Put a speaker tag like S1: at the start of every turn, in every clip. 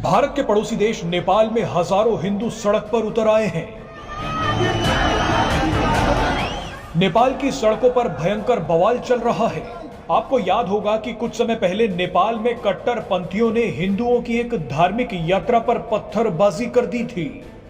S1: भारत के पड़ोसी देश नेपाल में हजारों हिंदू सड़क पर उतर आए हैं। नेपाल की सड़कों पर भयंकर बवाल चल रहा है। आपको याद होगा कि कुछ समय पहले नेपाल में कट्टरपंथियों ने हिंदुओं की एक धार्मिक यात्रा पर पत्थरबाजी कर दी थी।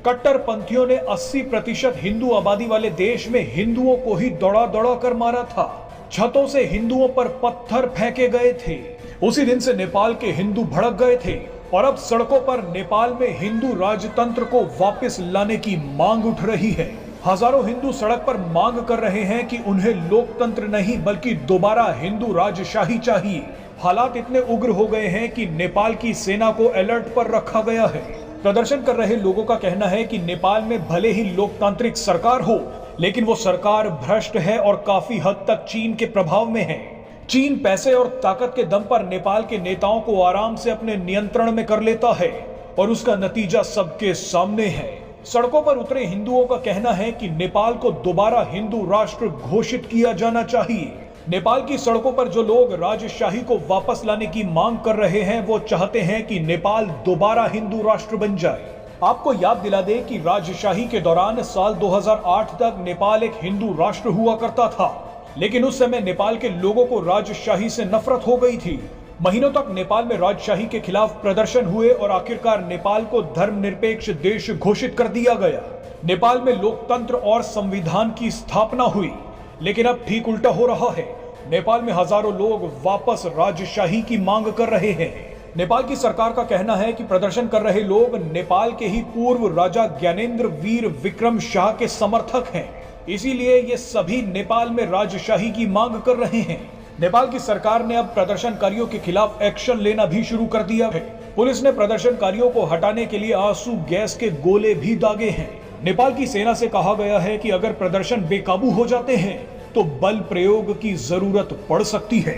S1: कट्टरपंथियों ने 80% हिंदू आबादी वाले देश में हिंदुओं को ही दौड़ा दौड़ा कर मारा था। छतों से हिंदुओं पर पत्थर फेंके गए थे। उसी दिन से नेपाल के हिंदू भड़क गए थे और अब सड़कों पर नेपाल में हिंदू राजतंत्र को वापस लाने की मांग उठ रही है। हजारों हिंदू सड़क पर मांग कर रहे हैं कि उन्हें लोकतंत्र नहीं बल्कि दोबारा हिंदू राजशाही चाहिए। हालात इतने उग्र हो गए हैं कि नेपाल की सेना को अलर्ट पर रखा गया है। प्रदर्शन कर रहे लोगों का कहना है कि नेपाल में भले ही लोकतांत्रिक सरकार हो, लेकिन वो सरकार भ्रष्ट है और काफी हद तक चीन के प्रभाव में है। चीन पैसे और ताकत के दम पर नेपाल के नेताओं को आराम से अपने नियंत्रण में कर लेता है और उसका नतीजा सबके सामने है। सड़कों पर उतरे हिंदुओं का कहना है कि नेपाल को दोबारा हिंदू राष्ट्र घोषित किया जाना चाहिए। नेपाल की सड़कों पर जो लोग राजशाही को वापस लाने की मांग कर रहे हैं वो चाहते हैं कि नेपाल दोबारा हिंदू राष्ट्र बन जाए। आपको याद दिला दे कि राजशाही के दौरान साल 2008 तक नेपाल एक हिंदू राष्ट्र हुआ करता था, लेकिन उस समय नेपाल के लोगों को राजशाही से नफरत हो गई थी। महीनों तक नेपाल में राजशाही के खिलाफ प्रदर्शन हुए और आखिरकार नेपाल को धर्मनिरपेक्ष देश घोषित कर दिया गया। नेपाल में लोकतंत्र और संविधान की स्थापना हुई, लेकिन अब ठीक उल्टा हो रहा है। नेपाल में हजारों लोग वापस राजशाही की मांग कर रहे हैं। नेपाल की सरकार का कहना है कि प्रदर्शन कर रहे लोग नेपाल के ही पूर्व राजा ज्ञानेंद्र वीर विक्रम शाह के समर्थक हैं, इसीलिए ये सभी नेपाल में राजशाही की मांग कर रहे हैं। नेपाल की सरकार ने अब प्रदर्शनकारियों के खिलाफ एक्शन लेना भी शुरू कर दिया है। पुलिस ने प्रदर्शनकारियों को हटाने के लिए आंसू गैस के गोले भी दागे हैं। नेपाल की सेना से कहा गया है कि अगर प्रदर्शन बेकाबू हो जाते हैं तो बल प्रयोग की जरूरत पड़ सकती है।